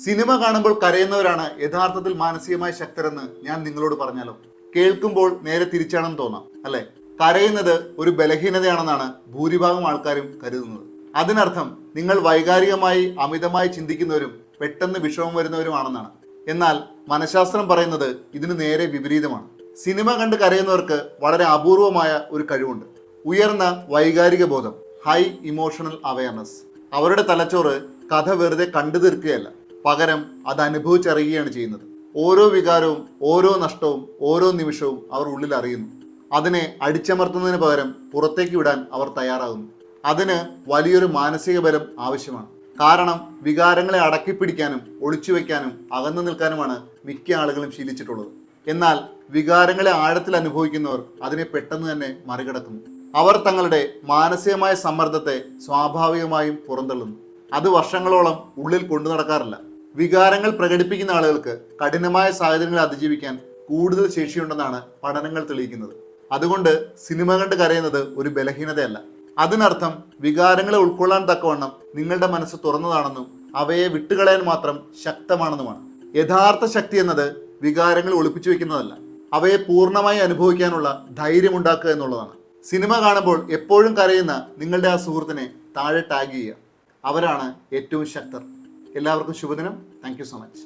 Cinema കാണുമ്പോൾ കരയുന്നവരാണ് യഥാർത്ഥത്തിൽ മാനസികമായി ശക്തരെന്ന് ഞാൻ നിങ്ങളോട് പറഞ്ഞാലോ? കേൾക്കുമ്പോൾ നേരെ തിരിച്ചാണെന്ന് തോന്നാം, അല്ലെ? കരയുന്നത് ഒരു ബലഹീനതയാണെന്നാണ് ഭൂരിഭാഗം ആൾക്കാരും കരുതുന്നത്. അതിനർത്ഥം നിങ്ങൾ വൈകാരികമായി അമിതമായി ചിന്തിക്കുന്നവരും പെട്ടെന്ന് വിഷമം വരുന്നവരുമാണെന്നാണ്. എന്നാൽ മനഃശാസ്ത്രം പറയുന്നത് ഇതിന് നേരെ വിപരീതമാണ്. സിനിമ കണ്ട് കരയുന്നവർക്ക് വളരെ അപൂർവമായ ഒരു കഴിവുണ്ട്: ഉയർന്ന വൈകാരിക ബോധം, ഹൈ ഇമോഷണൽ അവയർനെസ്. അവരുടെ തലച്ചോറ് കഥ വെറുതെ കണ്ടു തീർക്കുകയല്ല, പകരം അത് അനുഭവിച്ചറിയുകയാണ് ചെയ്യുന്നത്. ഓരോ വികാരവും, ഓരോ നഷ്ടവും, ഓരോ നിമിഷവും അവർ ഉള്ളിൽ അറിയുന്നു. അതിനെ അടിച്ചമർത്തുന്നതിന് പകരം പുറത്തേക്ക് വിടാൻ അവർ തയ്യാറാകുന്നു. അതിന് വലിയൊരു മാനസിക ബലം ആവശ്യമാണ്. കാരണം വികാരങ്ങളെ അടക്കിപ്പിടിക്കാനും ഒളിച്ചു വയ്ക്കാനും അകന്നു നിൽക്കാനുമാണ് മിക്ക ആളുകളും ശീലിച്ചിട്ടുള്ളത്. എന്നാൽ വികാരങ്ങളെ ആഴത്തിൽ അനുഭവിക്കുന്നവർ അതിനെ പെട്ടെന്ന് തന്നെ മറികടക്കുന്നു. അവർ തങ്ങളുടെ മാനസികമായ സമ്മർദ്ദത്തെ സ്വാഭാവികമായും പുറന്തള്ളുന്നു. അത് വർഷങ്ങളോളം ഉള്ളിൽ കൊണ്ടു നടക്കാറില്ല. വികാരങ്ങൾ പ്രകടിപ്പിക്കുന്ന ആളുകൾക്ക് കഠിനമായ സാഹചര്യങ്ങളെ അതിജീവിക്കാൻ കൂടുതൽ ശേഷിയുണ്ടെന്നാണ് പഠനങ്ങൾ തെളിയിക്കുന്നത്. അതുകൊണ്ട് സിനിമ കണ്ട് കരയുന്നത് ഒരു ബലഹീനതയല്ല. അതിനർത്ഥം വികാരങ്ങളെ ഉൾക്കൊള്ളാൻ തക്കവണ്ണം നിങ്ങളുടെ മനസ്സ് തുറന്നതാണെന്നും അവയെ വിട്ടുകളയാൻ മാത്രം ശക്തമാണെന്നുമാണ്. യഥാർത്ഥ ശക്തി എന്നത് വികാരങ്ങൾ ഒളിപ്പിച്ചു വെക്കുന്നതല്ല, അവയെ പൂർണ്ണമായി അനുഭവിക്കാനുള്ള ധൈര്യമുണ്ടാക്കുക എന്നുള്ളതാണ്. സിനിമ കാണുമ്പോൾ എപ്പോഴും കരയുന്ന നിങ്ങളുടെ ആ സുഹൃത്തിനെ താഴെ ടാഗ് ചെയ്യുക. അവരാണ് ഏറ്റവും ശക്തർ. എല്ലാവർക്കും ശുഭദിനം. Thank you so much.